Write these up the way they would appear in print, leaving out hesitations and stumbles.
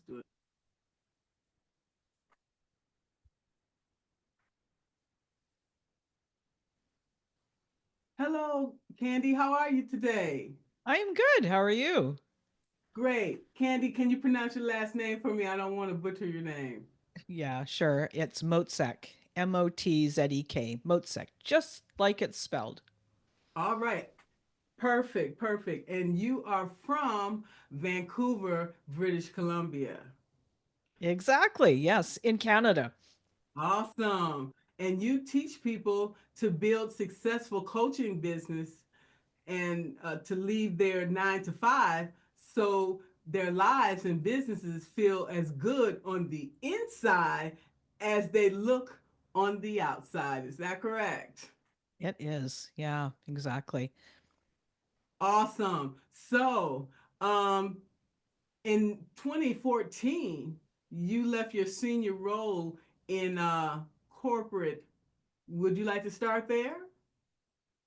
Do it. Hello, Candy. How are you today? I am good. How are you? Great. Candy, can you pronounce your last name for me? I don't want to butcher your name. Yeah, sure. It's Motzek. Motzek. Motzek, just like it's spelled. All right. Perfect, perfect. And you are from Vancouver, British Columbia. Exactly. Yes, in Canada. Awesome. And you teach people to build successful coaching business and to leave their 9 to 5 so their lives and businesses feel as good on the inside as they look on the outside. Is that correct? It is. Yeah, exactly. Awesome. So, um, in 2014, you left your senior role in corporate. Would you like to start there?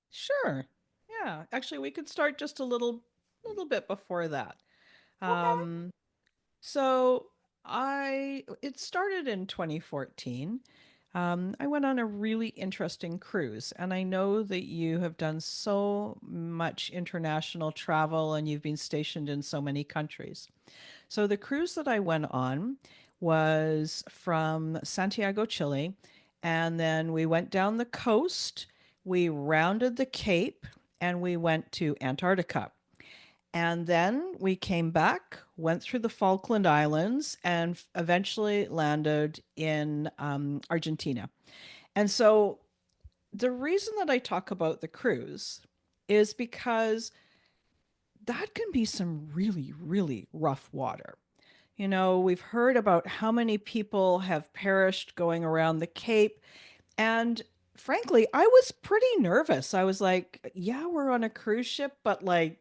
Sure. Yeah. Actually, we could start just a little bit before that. Okay. Um, so I it started in 2014. I went on a really interesting cruise, and I know that you have done so much international travel and you've been stationed in so many countries. So the cruise that I went on was from Santiago, Chile, and then we went down the coast, we rounded the Cape, and we went to Antarctica. And then we came back, went through the Falkland Islands, and eventually landed in Argentina. And so the reason that I talk about the cruise is because that can be some really, really rough water. You know, we've heard about how many people have perished going around the Cape. And frankly, I was pretty nervous. I was like, yeah, we're on a cruise ship, but like,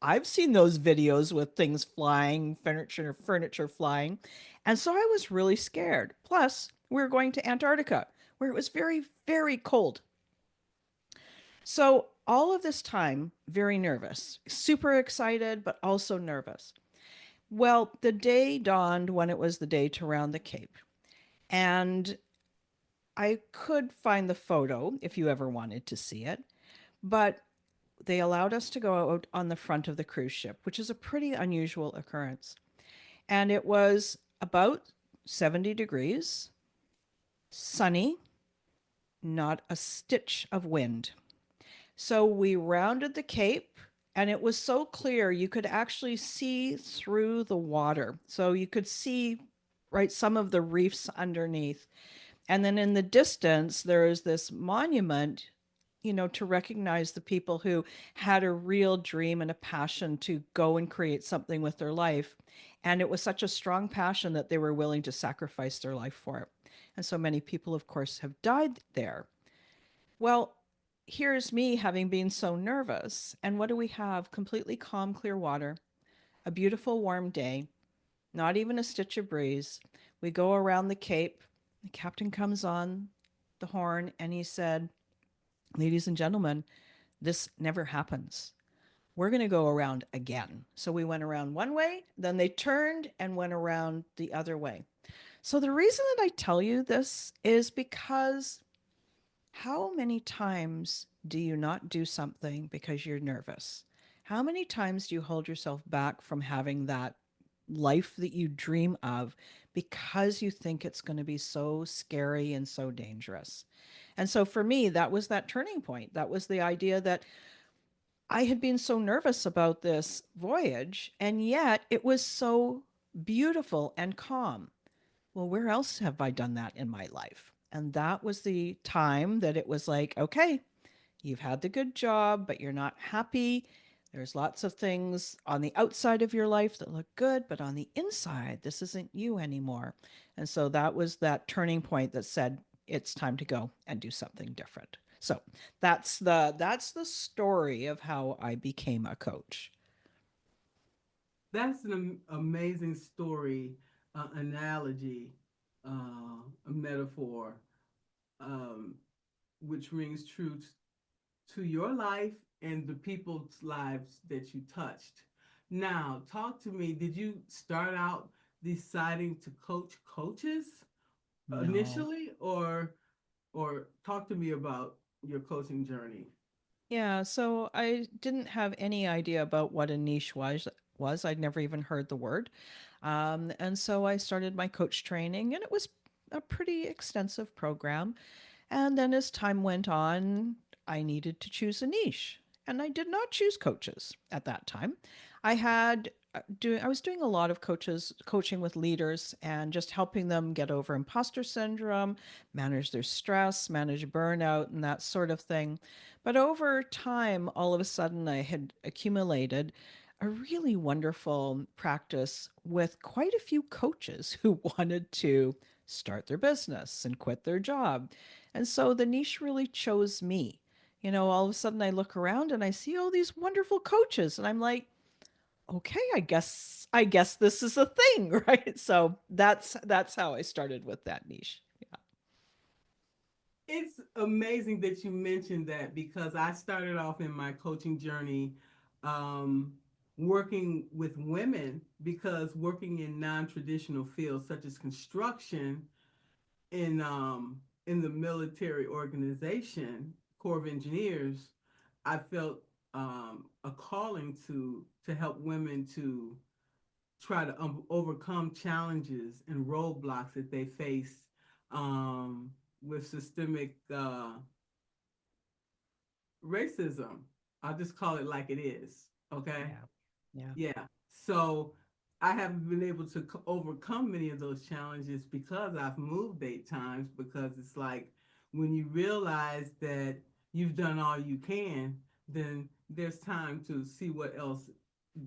I've seen those videos with things flying, furniture flying. And so I was really scared. Plus, we were going to Antarctica, where it was very, very cold. So all of this time, very nervous, super excited, but also nervous. Well, the day dawned when it was the day to round the Cape. And I could find the photo if you ever wanted to see it. But they allowed us to go out on the front of the cruise ship, which is a pretty unusual occurrence. And it was about 70 degrees, sunny, not a stitch of wind. So we rounded the Cape and it was so clear you could actually see through the water. So you could see right some of the reefs underneath. And then in the distance there is this monument, you know, to recognize the people who had a real dream and a passion to go and create something with their life. And it was such a strong passion that they were willing to sacrifice their life for it. And so many people, of course, have died there. Well, here's me having been so nervous. And what do we have? Completely calm, clear water, a beautiful warm day, not even a stitch of breeze. We go around the Cape. The captain comes on the horn and he said, ladies and gentlemen, this never happens. We're going to go around again. So we went around one way, then they turned and went around the other way. So the reason that I tell you this is because how many times do you not do something because you're nervous? How many times do you hold yourself back from having that life that you dream of because you think it's going to be so scary and so dangerous? And so for me, that was that turning point. That was the idea that I had been so nervous about this voyage, and yet it was so beautiful and calm. Well, where else have I done that in my life? And that was the time that it was like, okay, you've had the good job, but you're not happy. There's lots of things on the outside of your life that look good, but on the inside, this isn't you anymore. And so that was that turning point that said, it's time to go and do something different. So that's the story of how I became a coach. That's an amazing story, analogy, a metaphor, um, which rings true to your life and the people's lives that you touched. Now, talk to me. Did you start out deciding to coach coaches No. initially, or talk to me about your coaching journey? Yeah, so I didn't have any idea about what a niche was. I'd never even heard the word. And so I started my coach training, and it was a pretty extensive program. And then as time went on, I needed to choose a niche. And I did not choose coaches at that time. I had I was doing a lot of coaching with leaders and just helping them get over imposter syndrome, manage their stress, manage burnout and that sort of thing. But over time, all of a sudden I had accumulated a really wonderful practice with quite a few coaches who wanted to start their business and quit their job. And so the niche really chose me. All of a sudden I look around and I see all these wonderful coaches and I'm like, okay, I guess this is a thing, right? So that's how I started with that niche. Yeah. It's amazing that you mentioned that because I started off in my coaching journey um, working with women because working in non-traditional fields such as construction in the military organization, Corps of Engineers, I felt a calling to help women to try to overcome challenges and roadblocks that they face um, with systemic racism. I'll just call it like it is. Okay. Yeah. Yeah. Yeah. So I have been able to overcome many of those challenges because I've moved 8 times. Because it's like when you realize that you've done all you can, then there's time to see what else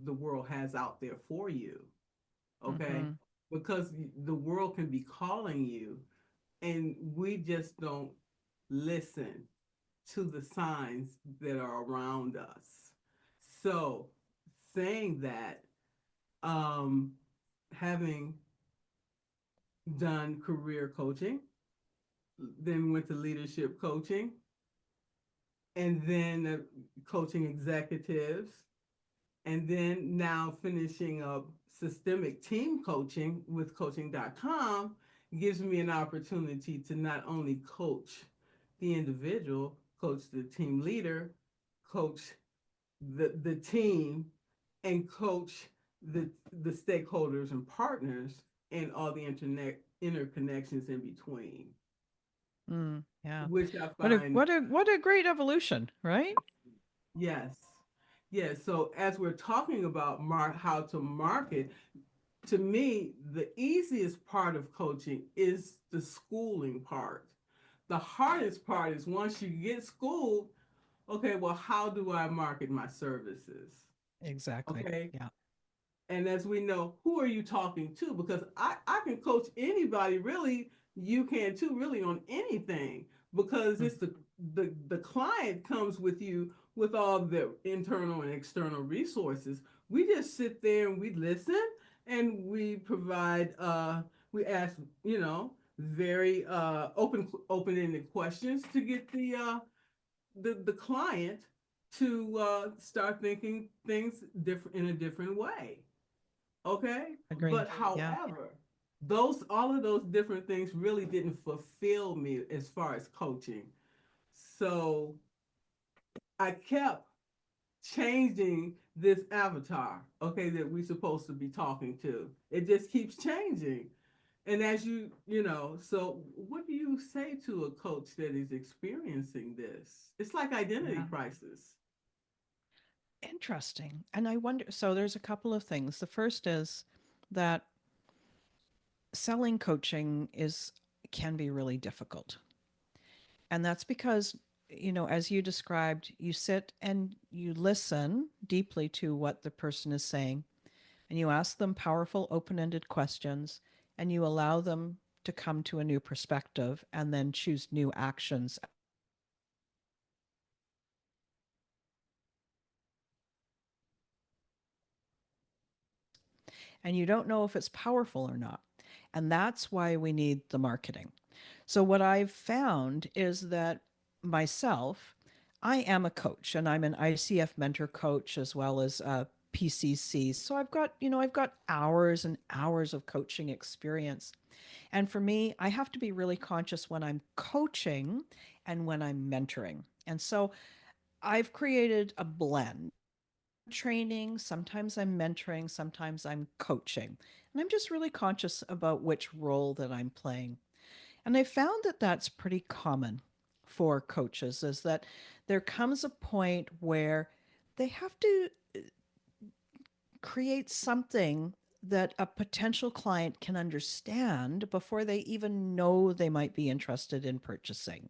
the world has out there for you. Okay. Mhm. Because the world can be calling you, and we just don't listen to the signs that are around us. So, saying that, um, having done career coaching, then went to leadership coaching, and then coaching executives, and then now finishing up systemic team coaching with coaching.com gives me an opportunity to not only coach the individual, coach the team leader, coach the team, and coach the stakeholders and partners and all the internet interconnections in between, Yeah. which I What a find what a what a great evolution, right? yes. Yes, so as we're talking about how to market, to me, the easiest part of coaching is the schooling part. The hardest part is once you get schooled, okay, well, how do I market my services? Exactly. Okay, Yeah. and as we know, who are you talking to? Because I can coach anybody, really. You can too, really, on anything, because Mm. it's the client comes with you with all the internal and external resources. We just sit there and we listen, and we provide we ask, very open-ended questions to get the client to start thinking things different in a different way. Okay, Agree. but Yeah. however, those all of those different things really didn't fulfill me as far as coaching. So I kept changing this avatar, okay, that we're supposed to be talking to. It just keeps changing. And as so what do you say to a coach that is experiencing this? It's like identity Yeah. crisis. Interesting. And I wonder, so there's a couple of things. The first is that selling coaching is can be really difficult. And that's because, as you described, you sit and you listen deeply to what the person is saying, and you ask them powerful, open ended questions, and you allow them to come to a new perspective and then choose new actions out of that. And you don't know if it's powerful or not. And that's why we need the marketing. So, what I've found is that myself, I am a coach and I'm an ICF mentor coach as well as a PCC. So I've got hours and hours of coaching experience. And for me, I have to be really conscious when I'm coaching and when I'm mentoring. And so I've created a blend. Sometimes I'm training, sometimes I'm mentoring, sometimes I'm coaching. And I'm just really conscious about which role that I'm playing. And I found that that's pretty common for coaches is that there comes a point where they have to create something that a potential client can understand before they even know they might be interested in purchasing.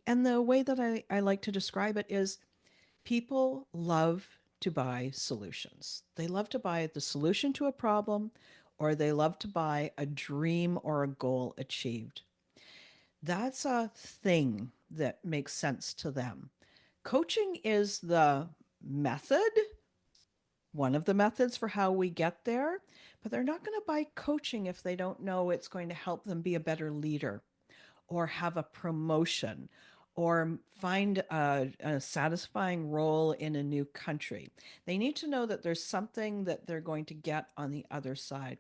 And the way that I like to describe it is people love to buy solutions. They love to buy the solution to a problem, or they love to buy a dream or a goal achieved. That's a thing that makes sense to them. Coaching is the method, one of the methods for how we get there, but they're not going to buy coaching if they don't know it's going to help them be a better leader or have a promotion or find a satisfying role in a new country. They need to know that there's something that they're going to get on the other side.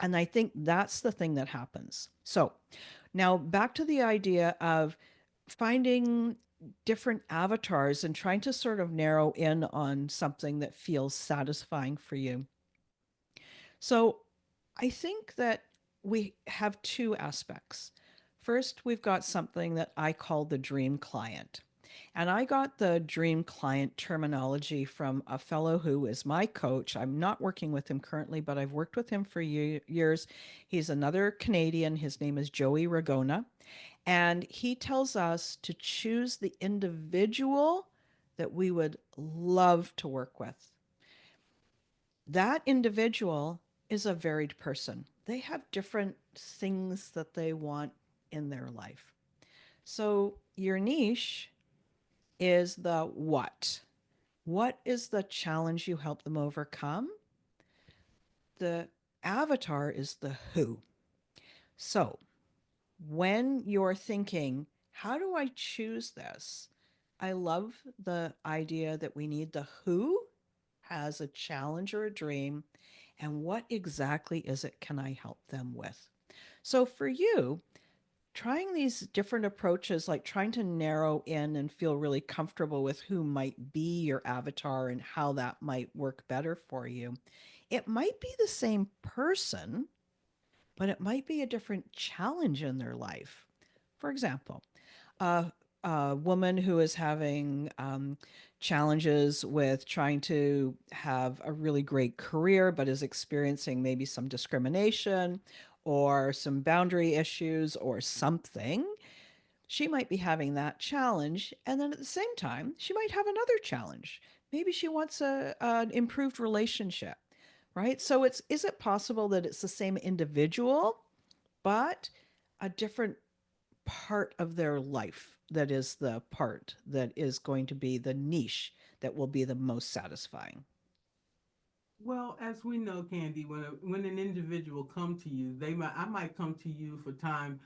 And I think that's the thing that happens. So now back to the idea of finding different avatars and trying to sort of narrow in on something that feels satisfying for you. So I think that we have two aspects. First, we've got something that I call the dream client. And I got the dream client terminology from a fellow who is my coach. I'm not working with him currently, but I've worked with him for years. He's another Canadian. His name is Joey Ragona. And he tells us to choose the individual that we would love to work with. That individual is a varied person. They have different things that they want in their life. So your niche is the what. What is the challenge you help them overcome? The avatar is the who. So when you're thinking, how do I choose this? I love the idea that we need the who has a challenge or a dream, and what exactly is it can I help them with? So for you, trying these different approaches, like trying to narrow in and feel really comfortable with who might be your avatar and how that might work better for you, it might be the same person, but it might be a different challenge in their life. For example, a woman who is having challenges with trying to have a really great career, but is experiencing maybe some discrimination or some boundary issues or something, she might be having that challenge. And then at the same time, she might have another challenge. Maybe she wants an improved relationship, right? So is it possible that it's the same individual, but a different part of their life that is the part that is going to be the niche that will be the most satisfying? Well, as we know, Candy, when an individual come to you, I might come to you for time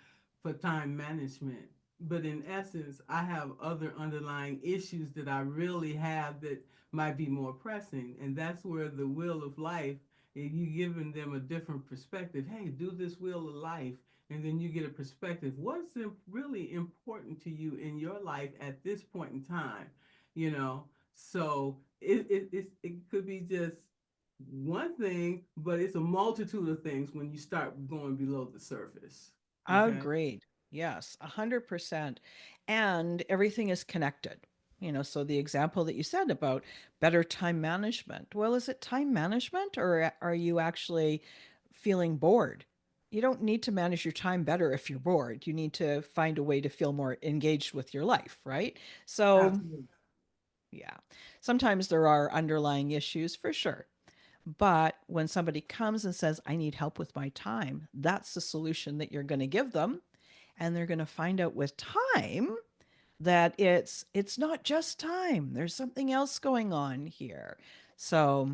management, but in essence, I have other underlying issues that I really have that might be more pressing, and that's where the wheel of life, you giving them a different perspective. Hey, do this wheel of life, and then you get a perspective. What's really important to you in your life at this point in time? You know, so it could be just one thing, but it's a multitude of things when you start going below the surface. Okay. Agreed. Yes, 100%. And everything is connected. So the example that you said about better time management. Well, is it time management or are you actually feeling bored? You don't need to manage your time better if you're bored. You need to find a way to feel more engaged with your life, right? So, Absolutely. yeah, sometimes there are underlying issues for sure. But when somebody comes and says, I need help with my time, that's the solution that you're going to give them. And they're going to find out with time that it's not just time. There's something else going on here. So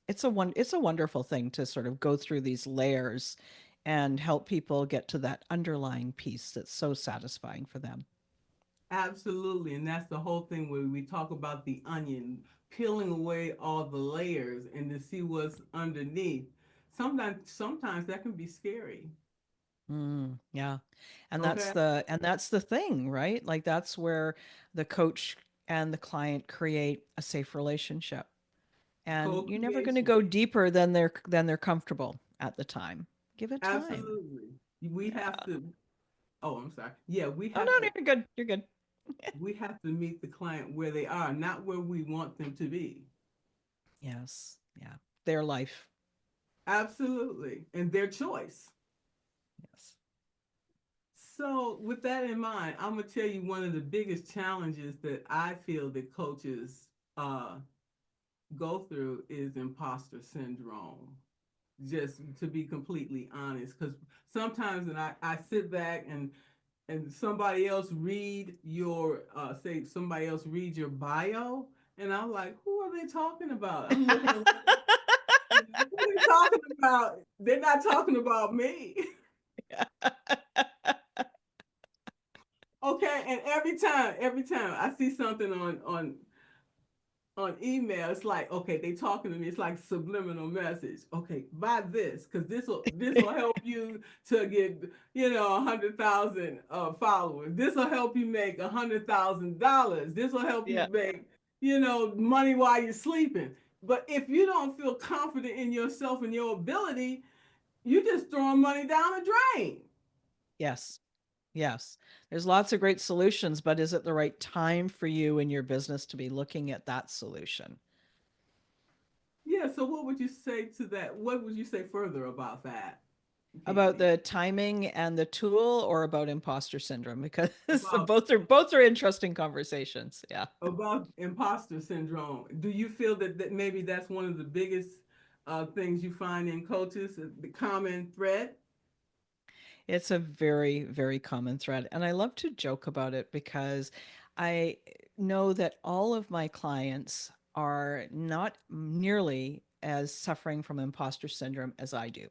it's a wonderful thing to sort of go through these layers and help people get to that underlying piece that's so satisfying for them. Absolutely. And that's the whole thing where we talk about the onion. peeling away all the layers and to see what's underneath. Sometimes that can be scary. Yeah. And Okay, that's the thing, right? Like that's where the coach and the client create a safe relationship. And you're never going to co-creation. go deeper than they're comfortable at the time. Give it time. Absolutely. We have Yeah. to. Oh, I'm sorry. Yeah, Oh no, you're good. You're good. we have to meet the client where they are, not where we want them to be. Yes. Yeah. Their life. Absolutely, and their choice. Yes. So, with that in mind, I'm gonna tell you one of the biggest challenges that I feel that coaches go through is imposter syndrome. Just to be completely honest, because sometimes, and I sit back and somebody else read your say somebody else read your bio, and I'm like, who are they talking about? I'm looking around, who are they talking about? They're not talking about me. Okay, and every time I see something on email, it's like, okay, they talking to me. It's like subliminal message. Okay, buy this because this will help you to get 100,000 followers. This will help you make $100,000. This will help you Yeah. make money while you're sleeping. But if you don't feel confident in yourself and your ability, you just throwing money down the drain. Yes. Yes. There's lots of great solutions, but is it the right time for you and your business to be looking at that solution? Yeah. So what would you say to that? What would you say further about that, About Candy? the timing and the tool or about imposter syndrome? Because About both are interesting conversations. Yeah. about imposter syndrome. Do you feel that maybe that's one of the biggest things you find in coaches, the common thread? It's a very, very common thread. And I love to joke about it because I know that all of my clients are not nearly as suffering from imposter syndrome as I do.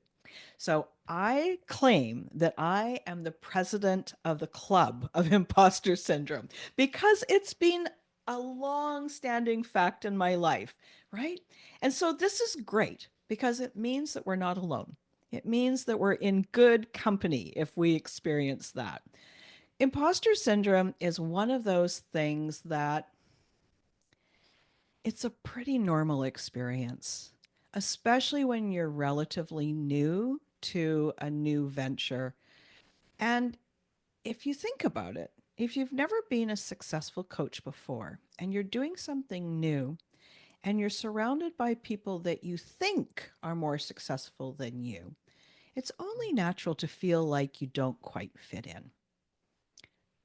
So I claim that I am the president of the club of imposter syndrome because it's been a long standing fact in my life, right? And so this is great because it means that we're not alone. It means that we're in good company if we experience that. Imposter syndrome is one of those things that it's a pretty normal experience, especially when you're relatively new to a new venture. And if you think about it, if you've never been a successful coach before and you're doing something new and you're surrounded by people that you think are more successful than you, it's only natural to feel like you don't quite fit in,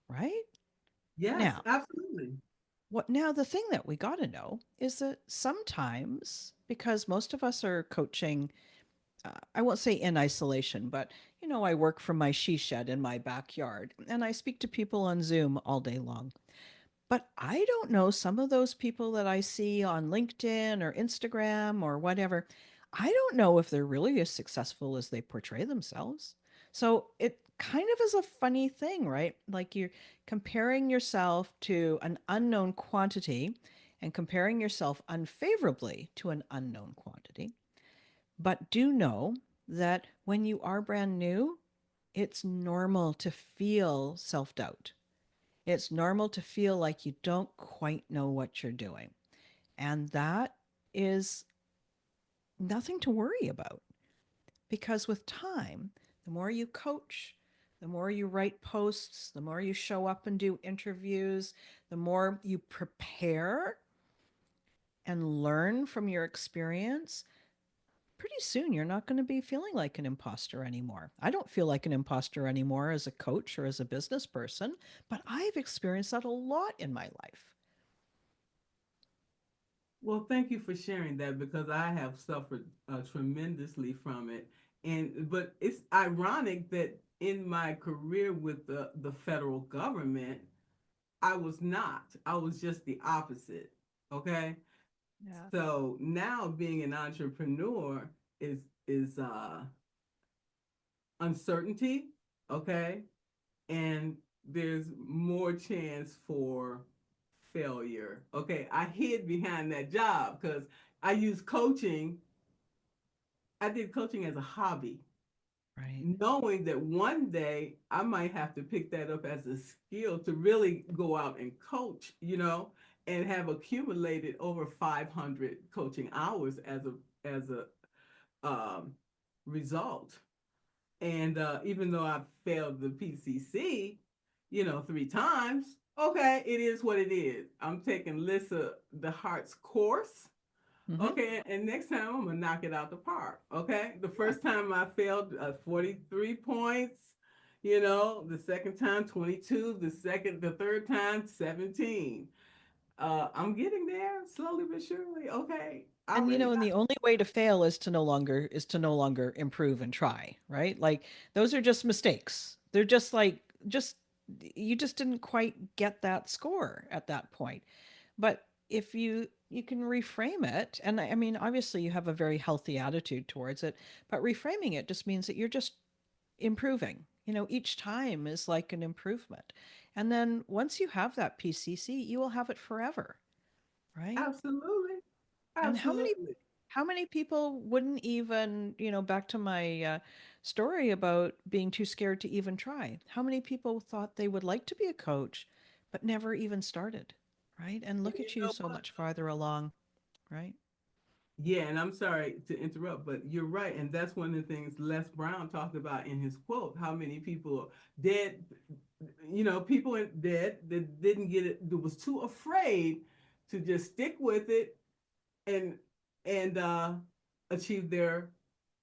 right? Yes, Now, absolutely. the thing that we got to know is that sometimes, because most of us are coaching, I won't say in isolation, but I work from my she shed in my backyard and I speak to people on Zoom all day long. But I don't know some of those people that I see on LinkedIn or Instagram or whatever. I don't know if they're really as successful as they portray themselves. So it kind of is a funny thing, right? Like you're comparing yourself to an unknown quantity and comparing yourself unfavorably to an unknown quantity. But do know that when you are brand new, it's normal to feel self doubt. It's normal to feel like you don't quite know what you're doing. And that is nothing to worry about because with time, the more you coach, the more you write posts, the more you show up and do interviews, the more you prepare and learn from your experience, pretty soon you're not going to be feeling like an imposter anymore. I don't feel like an imposter anymore as a coach or as a business person, but I've experienced that a lot in my life. Well, thank you for sharing that because I have suffered tremendously from it. And but it's ironic that in my career with the federal government, I was not. I was just the opposite. Okay. Yeah. So now being an entrepreneur is uncertainty, okay? And there's more chance for failure. Okay, I hid behind that job because I used coaching. I did coaching as a hobby, Right. knowing that one day I might have to pick that up as a skill to really go out and coach, and have accumulated over 500 coaching hours as a um, result. And even though I failed the PCC, 3 times, okay, it is what it is. I'm taking Lissa the Heart's course. Mm-hmm. Okay, and next time I'm gonna knock it out the park. Okay, the first time I failed 43 points. The second time 22. The third time 17. I'm getting there slowly but surely. Okay, I And already and got. the only way to fail is to no longer improve and try, right? Like those are just mistakes. They're just you just didn't quite get that score at that point. But if you can reframe it, and I mean obviously you have a very healthy attitude towards it, but reframing it just means that you're just improving. Each time is like an improvement. And then once you have that PCC, you will have it forever, right? Absolutely, And absolutely. how many people wouldn't even, back to my story about being too scared to even try. How many people thought they would like to be a coach, but never even started, right? And And look you at you know so what? much farther along, right? Yeah, and I'm sorry to interrupt, but you're right, and that's one of the things Les Brown talked about in his quote. How many people dead, people dead that didn't get it, that was too afraid to just stick with it and and achieve their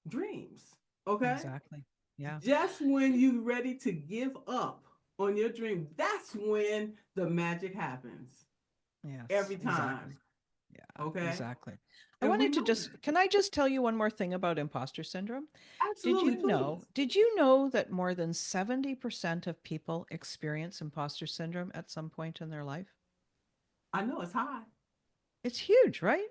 dreams. Okay, Exactly. Yeah. just when you're ready to give up on your dream, that's when the magic happens Yes, every time. exactly. Yeah, Okay, exactly. I and we wanted to know that. can I just tell you one more thing about imposter syndrome? Did Absolutely, you know, please. did you know that more than 70% of people experience imposter syndrome at some point in their life? I know it's high. It's huge, right?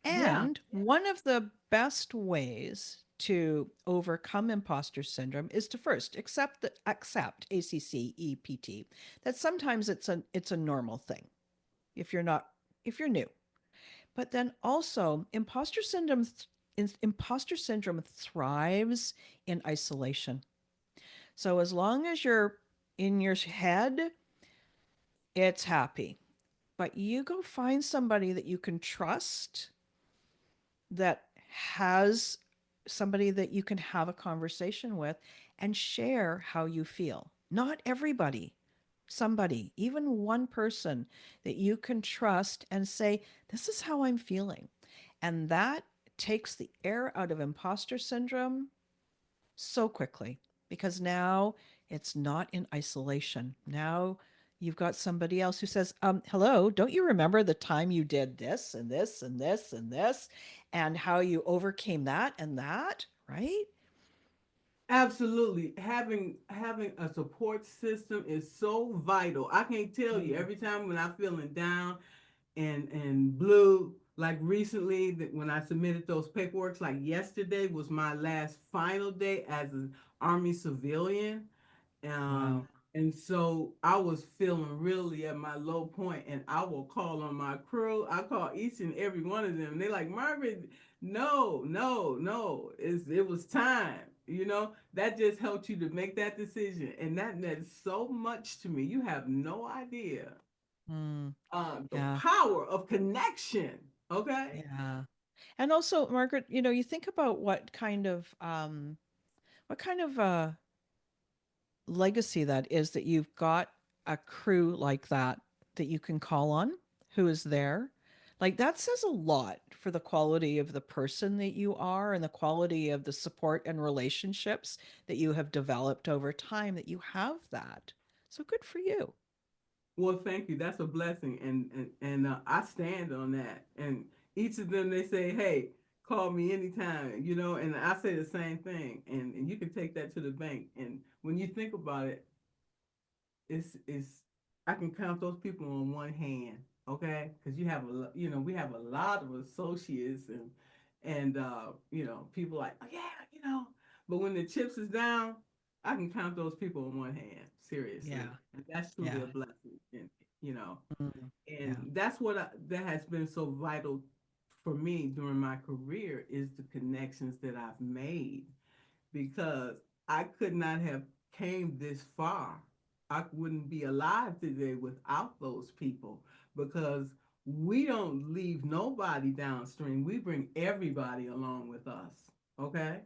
Yeah, And one of the best ways to overcome imposter syndrome is to first accept ACCEPT that sometimes it's a normal thing if you're not if you're new. But then also imposter syndrome thrives in isolation. So as long as you're in your head, it's happy. But you go find somebody that you can trust, that has somebody that you can have a conversation with and share how you feel. Not everybody, somebody, even one person that you can trust and say, "This is how I'm feeling." And that takes the air out of imposter syndrome so quickly because now it's not in isolation. Now you've got somebody else who says, hello, don't you remember the time you did this and this and this and this and how you overcame that and that, right? absolutely. Having a support system is so vital. I can't tell you Mm. every time when I'm feeling down and blue, like recently that when I submitted those paperwork, like yesterday was my last final day as an Army civilian. Um, Wow. and so I was feeling really at my low point, and I will call on my crew. I call each and every one of them. They're like, Margaret, no, no, no. It was time. That just helped you to make that decision. And that meant so much to me. You have no idea. Mm. The Yeah. power of connection. Okay. Yeah. And also, Margaret, you think about what kind of legacy that is that you've got a crew like that that you can call on who is there. Like that says a lot for the quality of the person that you are and the quality of the support and relationships that you have developed over time that you have that. So good for you. Well, thank you. That's a blessing, and I stand on that. And each of them, they say, "Hey, call me anytime," And I say the same thing, and you can take that to the bank. And when you think about it, it's I can count those people on one hand, okay? Because we have a lot of associates and people like, oh yeah, but when the chips is down, I can count those people on one hand, seriously, Yeah. and that's truly Yeah. a blessing. you know. Mm. And Yeah. that has been so vital for me during my career is the connections that I've made, because I could not have came this far. I wouldn't be alive today without those people, because we don't leave nobody downstream. We bring everybody along with us. Okay?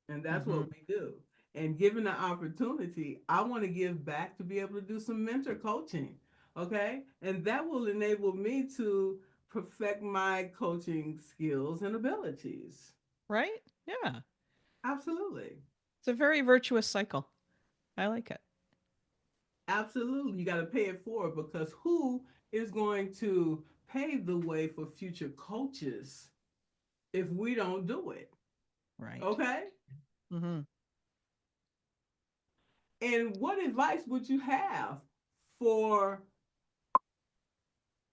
And that's Hmm. what we do. And given the opportunity, I want to give back to be able to do some mentor coaching. Okay? And that will enable me to perfect my coaching skills and abilities. Right? Yeah. Absolutely. It's a very virtuous cycle. I like it. Absolutely. You got to pay it forward, because who is going to pave the way for future coaches if we don't do it? Right. Okay? Hmm. And what advice would you have for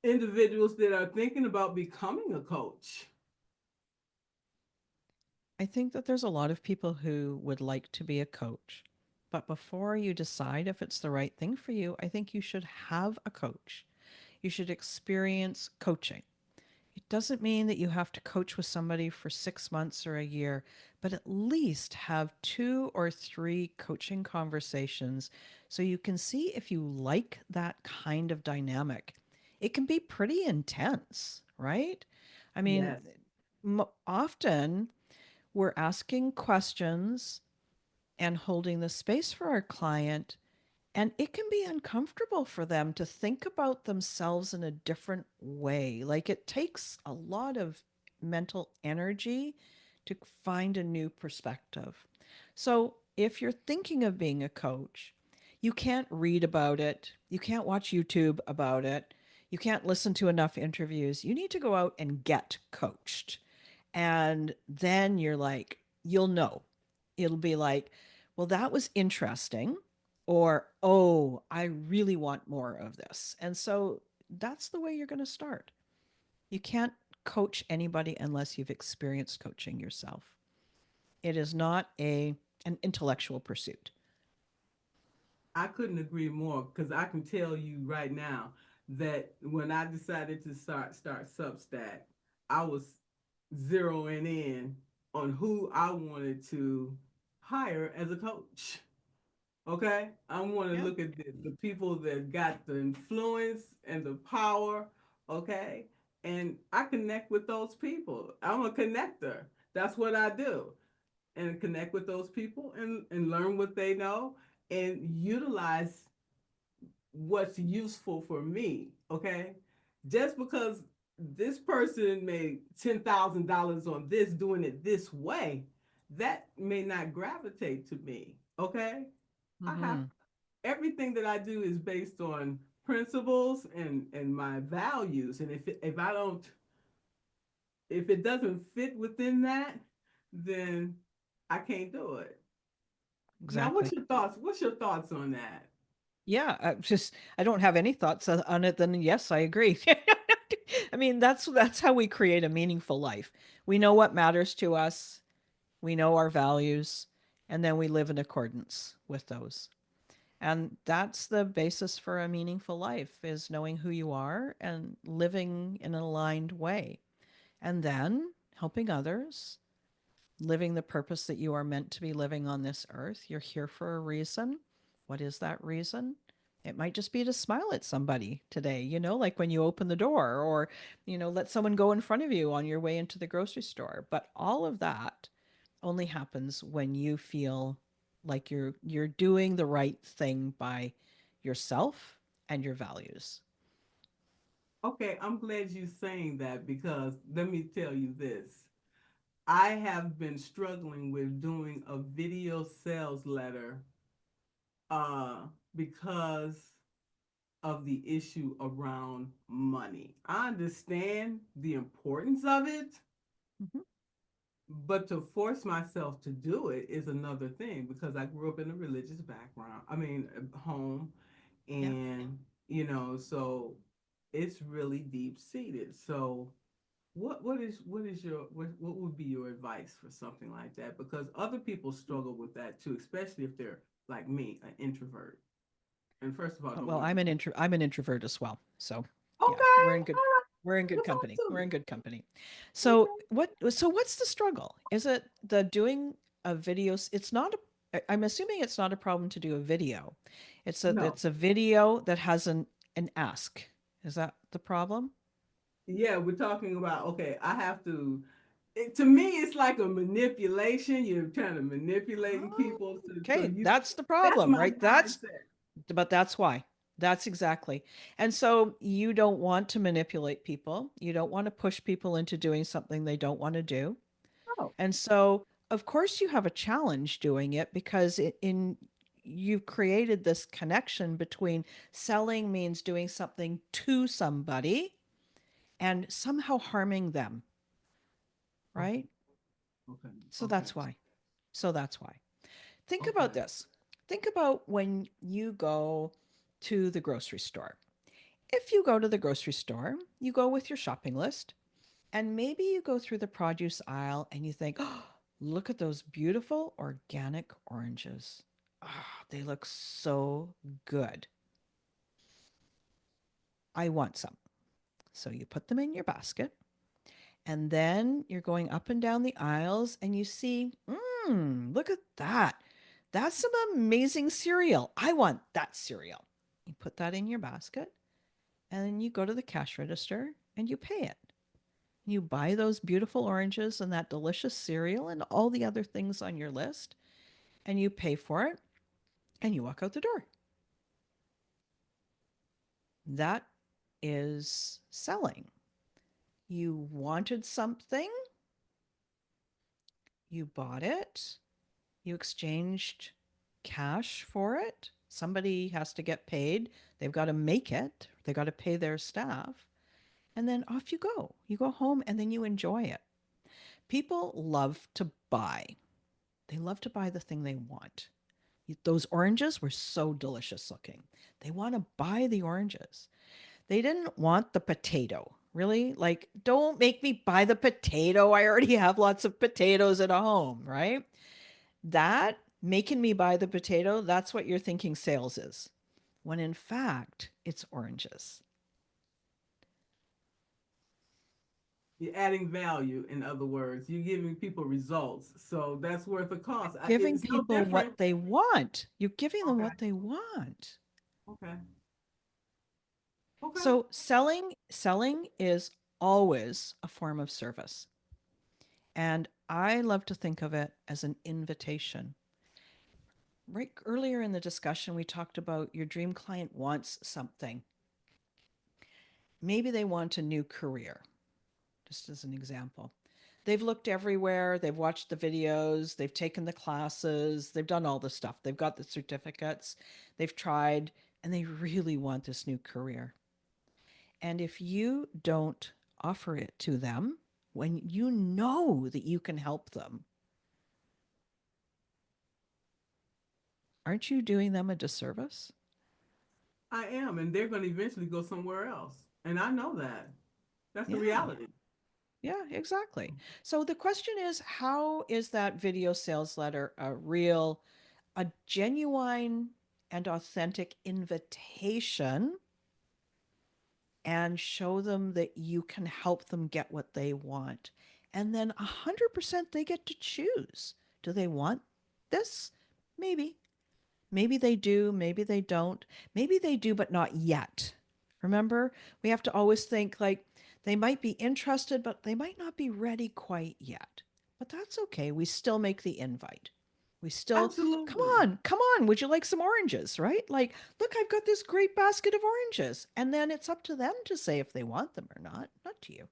individuals that are thinking about becoming a coach? I think that there's a lot of people who would like to be a coach. But before you decide if it's the right thing for you, I think you should have a coach. You should experience coaching. It doesn't mean that you have to coach with somebody for 6 months or a year, but at least have 2 or 3 coaching conversations so you can see if you like that kind of dynamic. It can be pretty intense, right? I mean, Yes. often we're asking questions and holding the space for our client, and it can be uncomfortable for them to think about themselves in a different way. Like it takes a lot of mental energy to find a new perspective. So if you're thinking of being a coach, you can't read about it, you can't watch YouTube about it, you can't listen to enough interviews. You need to go out and get coached. And then you're like, you'll know. It'll be like, well, that was interesting. Or, oh, I really want more of this. And so that's the way you're going to start. You can't coach anybody unless you've experienced coaching yourself. It is not an intellectual pursuit. I couldn't agree more, because I can tell you right now that when I decided to start Substack, I was zeroing in on who I wanted to hire as a coach. Okay? I want to Yeah. look at the people that got the influence and the power. Okay? And I connect with those people. I'm a connector. That's what I do. And connect with those people, and learn what they know, and utilize what's useful for me. Okay? Just because this person made $10,000 on this, doing it this way, that may not gravitate to me. Okay? I have Mm-hmm. everything that I do is based on principles and my values. And if I don't, if it doesn't fit within that, then I can't do it. Now, Exactly. What's your thoughts on that? Yeah, just I don't have any thoughts on it. Then yes, I agree. I mean, that's how we create a meaningful life. We know what matters to us. We know our values, and then we live in accordance with those. And that's the basis for a meaningful life is knowing who you are and living in an aligned way. And then helping others, living the purpose that you are meant to be living on this earth. You're here for a reason. What is that reason? It might just be to smile at somebody today, like when you open the door or, let someone go in front of you on your way into the grocery store. But all of that only happens when you feel like you're doing the right thing by yourself and your values. Okay, I'm glad you're saying that, because let me tell you this. I have been struggling with doing a video sales letter uh, because of the issue around money. I understand the importance of it, Hmm. but to force myself to do it is another thing, because I grew up in a religious background. I mean, home, Yeah. and so it's really deep seated. So what would be your advice for something like that? Because other people struggle with that too, especially if they're like me, an introvert. And first of all, don't Well, get me wrong. I'm an introvert as well. So yeah, Okay, we're in good that's company. We're awesome. in good company. So Okay. what's the struggle? Is it the doing a video? It's not I'm assuming it's not a problem to do a video. No. It's a video that has an ask. Is that the problem? Yeah, we're talking about, okay, I have to, to me, it's like a manipulation. You're trying to manipulate Oh, people. So okay, you, that's the that's problem, my right? mindset. But that's why. That's exactly. And so you don't want to manipulate people. You don't want to push people into doing something they don't want to do. Oh, And so, of course, you have a challenge doing it because you've created this connection between selling means doing something to somebody and somehow harming them, okay, right? okay, So okay, that's why. So that's why. Think about okay. this. Think about when you go to the grocery store. If you go to the grocery store, you go with your shopping list, and maybe you go through the produce aisle and you think, oh, look at those beautiful organic oranges. Oh, they look so good. I want some. So you put them in your basket, and then you're going up and down the aisles and you see, look at that. That's some amazing cereal. I want that cereal. You put that in your basket, and then you go to the cash register and you pay it. You buy those beautiful oranges and that delicious cereal and all the other things on your list, and you pay for it and you walk out the door. That is selling. You wanted something, you bought it, you exchanged cash for it. Somebody has to get paid. They've got to make it, they've got to pay their staff. And then off you go. You go home and then you enjoy it. People love to buy, they love to buy the thing they want. Those oranges were so delicious looking. They want to buy the oranges. They didn't want the potato. Really? Like, don't make me buy the potato. I already have lots of potatoes at home, right? That making me buy the potato, that's what you're thinking sales is. When in fact, it's oranges. You're adding value, in other words. You're giving people results. So that's worth a cost. Giving It's no people different. what they want. You're giving them Okay, what they want. okay, okay. So selling is always a form of service. And I love to think of it as an invitation. Right earlier in the discussion, we talked about your dream client wants something. Maybe they want a new career, just as an example. They've looked everywhere, they've watched the videos, they've taken the classes, they've done all the stuff, they've got the certificates, they've tried, and they really want this new career. And if you don't offer it to them when you know that you can help them, aren't you doing them a disservice? I am, and they're going to eventually go somewhere else. And I know that. That's the Yeah. reality. Yeah, exactly. So the question is, how is that video sales letter a genuine and authentic invitation, and show them that you can help them get what they want? And then 100% they get to choose. Do they want this? Maybe. Maybe they do, maybe they don't. Maybe they do, but not yet. Remember, we have to always think like they might be interested, but they might not be ready quite yet. But that's okay. We still make the invite. We still, Absolutely. come on, would you like some oranges, right? Like, look, I've got this great basket of oranges. And then it's up to them to say if they want them or not, not to you.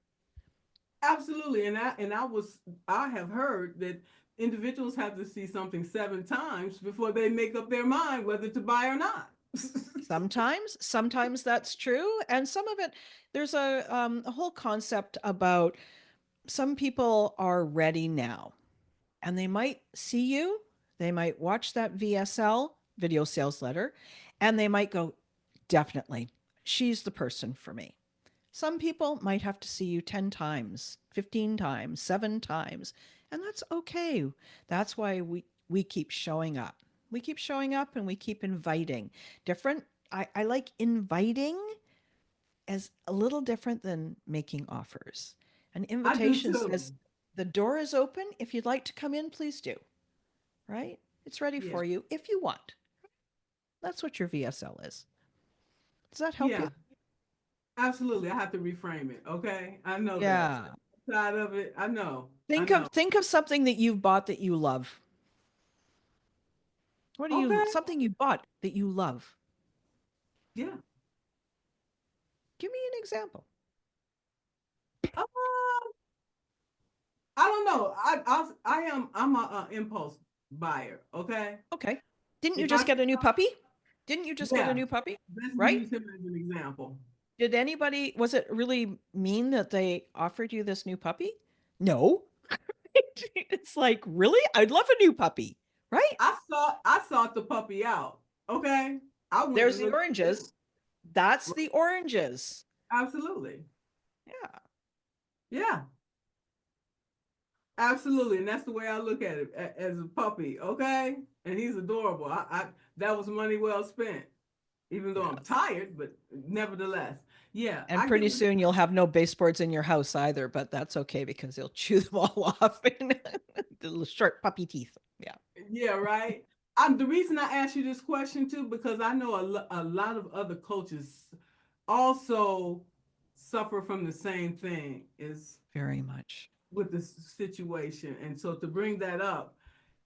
Absolutely. I have heard that individuals have to see something 7 times before they make up their mind whether to buy or not. Sometimes that's true. And some of it, there's a whole concept about some people are ready now and they might see you, they might watch that VSL, video sales letter, and they might go, definitely, she's the person for me. Some people might have to see you 10 times, 15 times, 7 times, and that's okay. That's why we keep showing up. We keep showing up and we keep inviting different I like inviting as a little different than making offers. An I do invitation too. says, the door is open. If you'd like to come in, please do. Right? It's ready Yeah. for you if you want. That's what your VSL is. Does that help Yeah. you? Absolutely. I have to reframe it. Okay. I know that. Yeah. Side of it. I know. I Think know. of think of something that you've bought that you love. What do you Okay. something you bought that you love? Yeah. Give me an example. Um, I don't know. I'm a impulse buyer. Okay. Okay. Didn't you If I just see get a new something, puppy? Didn't you just get a yeah. new puppy? Let's Right? use him as an example. Did anybody, was it really mean that they offered you this new puppy? No. It's like, really? I'd love a new puppy, right? I sought the puppy out. Okay. I went There's and the looked at him. oranges. That's the oranges. Absolutely. Yeah. Yeah. Absolutely. And that's the way I look at it as a puppy. Okay. And he's adorable. That was money well spent. Even though I'm Yes. tired, but nevertheless. Yeah, And I get pretty what you're soon you'll have no baseboards in your house either, but that's okay because he'll chew them all off in the little short puppy teeth. Yeah. Yeah, right. The reason I asked you this question too because I know a lot of other coaches also suffer from the same thing is Very much. with this situation, and so to bring that up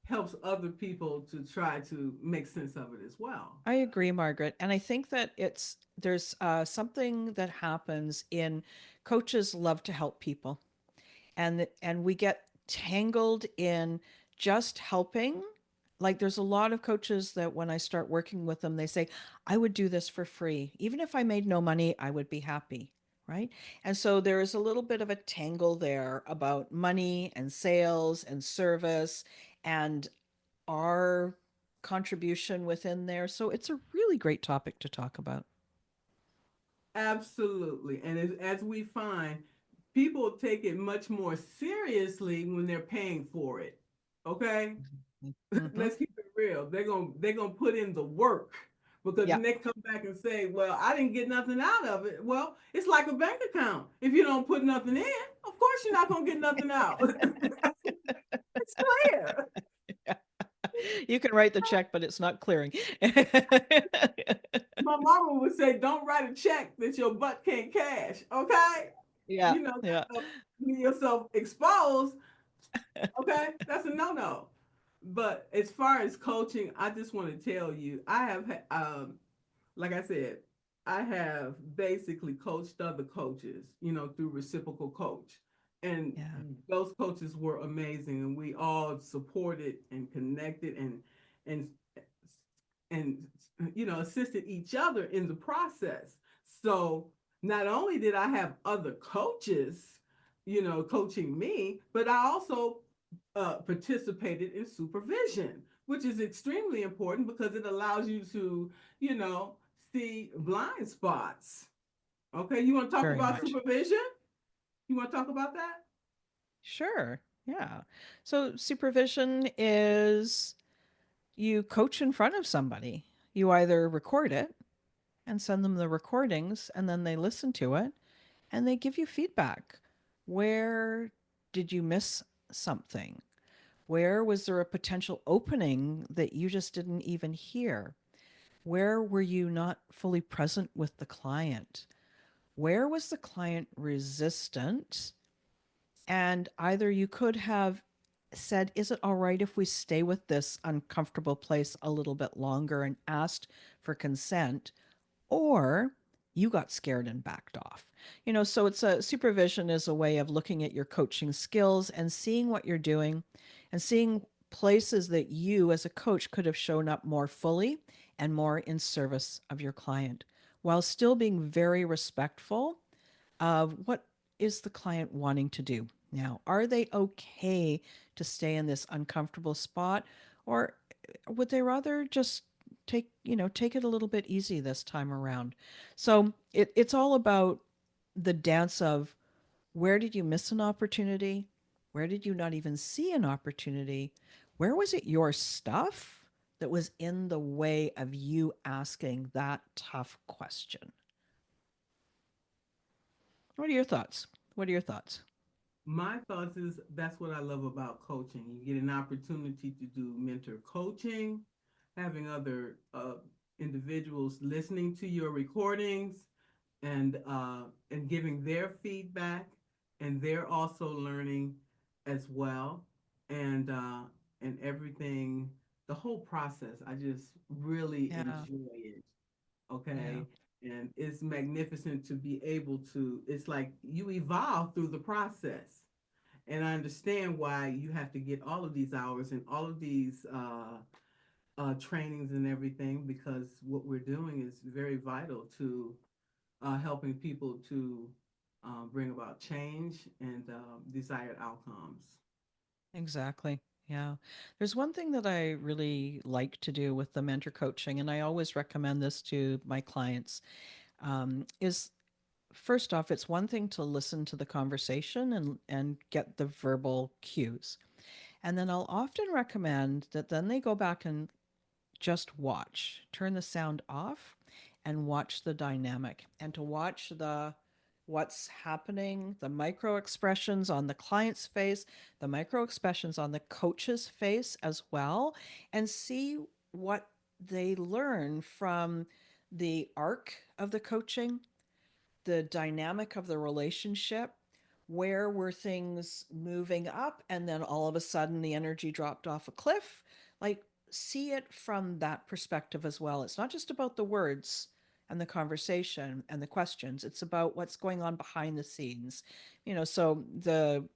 helps other people to try to make sense of it as well. I agree, Margaret. And I think that there's something that happens in coaches love to help people. And we get tangled in just helping. Like there's a lot of coaches that when I start working with them, they say, I would do this for free. Even if I made no money, I would be happy. Right. And so there is a little bit of a tangle there about money and sales and service and our contribution within there. So it's a really great topic to talk about. Absolutely. And as we find, people take it much more seriously when they're paying for it. Okay? Mm-hmm. Let's keep it real. They're gonna put in the work because Yeah. then they come back and say, "Well, I didn't get nothing out of it." Well, it's like a bank account. If you don't put nothing in, of course you're not gonna get nothing out. It's clear. You can write the check, but it's not clearing. My mama would say, "Don't write a check that your butt can't cash." Okay, Yeah. you know, Yeah. leave yourself exposed. Okay, that's a no-no. But as far as coaching, I just want to tell you, I have like I said, I have basically coached other coaches, through reciprocal coach. And Yeah. those coaches were amazing and we all supported and connected and and assisted each other in the process. So not only did I have other coaches, coaching me, but I also participated in supervision, which is extremely important because it allows you to, you know, see blind spots. Okay, you want to talk Very about much. supervision? You want to talk about that? Sure. Yeah. So supervision is you coach in front of somebody. You either record it and send them the recordings, and then they listen to it and they give you feedback. Where did you miss something? Where was there a potential opening that you just didn't even hear? Where were you not fully present with the client? Where was the client resistant? And either you could have said, is it all right if we stay with this uncomfortable place a little bit longer and asked for consent? Or you got scared and backed off. So it's a supervision is a way of looking at your coaching skills and seeing what you're doing and seeing places that you as a coach could have shown up more fully and more in service of your client while still being very respectful of what is the client wanting to do now. Are they okay to stay in this uncomfortable spot, or would they rather just take it a little bit easy this time around? So it's all about the dance of, where did you miss an opportunity? Where did you not even see an opportunity? Where was it your stuff? that was in the way of you asking that tough question? What are your thoughts? What are your thoughts? My thoughts is that's what I love about coaching. You get an opportunity to do mentor coaching, having other individuals listening to your recordings and giving their feedback, and they're also learning as well, and uh, and everything. The whole process, I just really Yeah, enjoy it. yeah, Okay. And it's magnificent to be able to, it's like you evolve through the process. And I understand why you have to get all of these hours and all of these trainings and everything, because what we're doing is very vital to helping people to bring about change and desired outcomes. exactly. Yeah. There's one thing that I really like to do with the mentor coaching, and I always recommend this to my clients, is first off, it's one thing to listen to the conversation and get the verbal cues. And then I'll often recommend that then they go back and just watch, turn the sound off and watch the dynamic and to watch the what's happening, the micro expressions on the client's face, the micro expressions on the coach's face as well, and see what they learn from the arc of the coaching, the dynamic of the relationship. Where were things moving up and then all of a sudden the energy dropped off a cliff? Like, see it from that perspective as well. It's not just about the words and the conversation and the questions, it's about what's going on behind the scenes. So the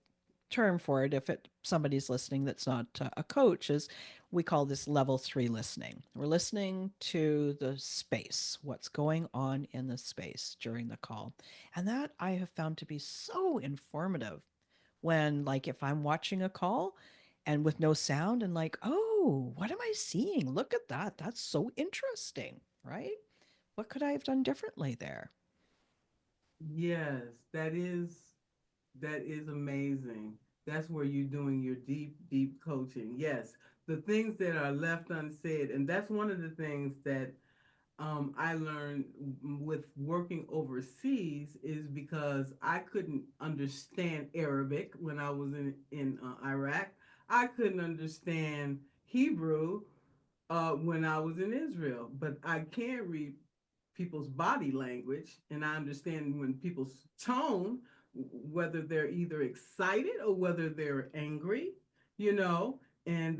term for it, if it somebody's listening that's not a coach, is we call this level 3 listening. We're listening to the space, what's going on in the space during the call. And that I have found to be so informative when, like, if I'm watching a call and with no sound and like, oh, what am I seeing? Look at that. That's so interesting, right? What could I have done differently there? Yes, that is amazing. That's where you're doing your deep, deep coaching. Yes, the things that are left unsaid, and that's one of the things that I learned with working overseas is because I couldn't understand Arabic when I was in Iraq. I couldn't understand Hebrew when I was in Israel, but I can read people's body language and I understand when people's tone, whether they're either excited or whether they're angry, you know, and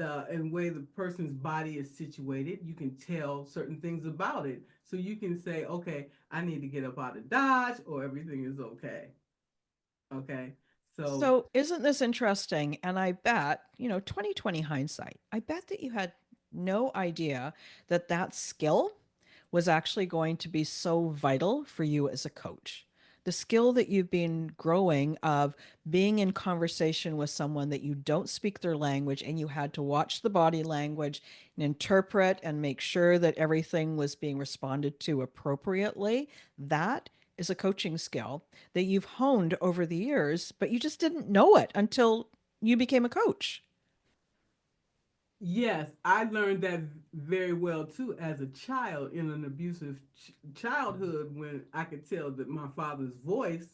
way the person's body is situated, you can tell certain things about it. So you can say, okay, I need to get up out of Dodge, or everything is okay. Okay, so So, isn't this interesting? And I bet, 2020 hindsight, I bet that you had no idea that that skill was actually going to be so vital for you as a coach. The skill that you've been growing of being in conversation with someone that you don't speak their language and you had to watch the body language and interpret and make sure that everything was being responded to appropriately. That is a coaching skill that you've honed over the years, but you just didn't know it until you became a coach. yes, I learned that very well too as a child in an abusive childhood when I could tell that my father's voice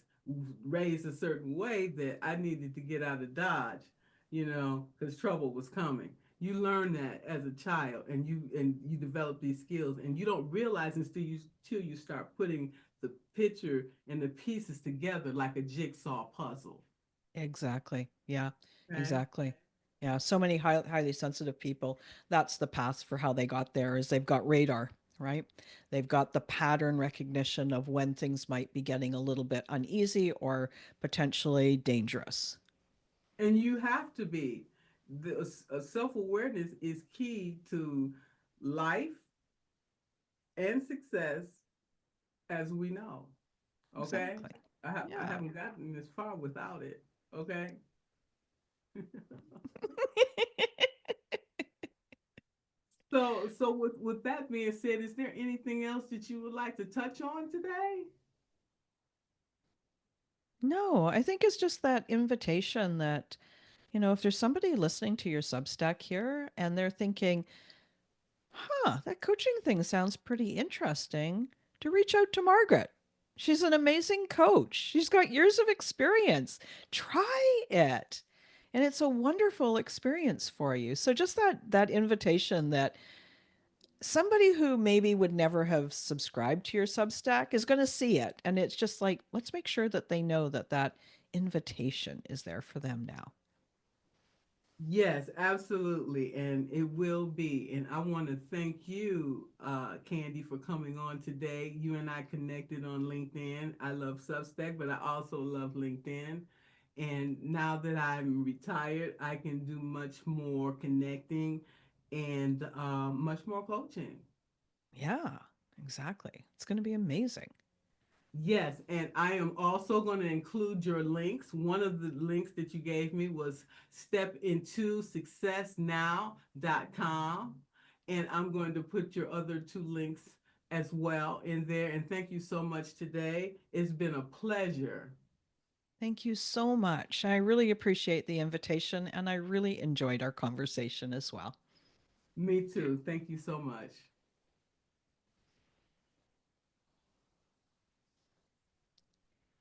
raised a certain way that I needed to get out of Dodge, because trouble was coming. You learn that as a child and you develop these skills and you don't realize until you start putting the picture and the pieces together like a jigsaw puzzle. Exactly. Yeah, Okay. exactly. Yeah, so many highly sensitive people. That's the path for how they got there is they've got radar, right? They've got the pattern recognition of when things might be getting a little bit uneasy or potentially dangerous. And you have to be. Self awareness is key to life and success, as we know. Okay, Exactly. I Yeah. haven't gotten this far without it. Okay, so with that being said, is there anything else that you would like to touch on today? No, I think it's just that invitation that, if there's somebody listening to your Substack here and they're thinking, That coaching thing sounds pretty interesting. To reach out to Margaret. She's an amazing coach. She's got years of experience. Try it. And it's a wonderful experience for you. So just that invitation that somebody who maybe would never have subscribed to your Substack is going to see it, and it's just like, let's make sure that they know that that invitation is there for them now. Yes, absolutely. And it will be. And I want to thank you, Candy, for coming on today. You and I connected on LinkedIn. I love Substack, but I also love LinkedIn. And now that I'm retired, I can do much more connecting and much more coaching. Yeah, exactly. It's going to be amazing. Yes, and I am also going to include your links. One of the links that you gave me was stepintosuccessnow.com. And I'm going to put your other two links as well in there. And thank you so much today. It's been a pleasure. Thank you so much. I really appreciate the invitation, and I really enjoyed our conversation as well. Me too. Thank you so much.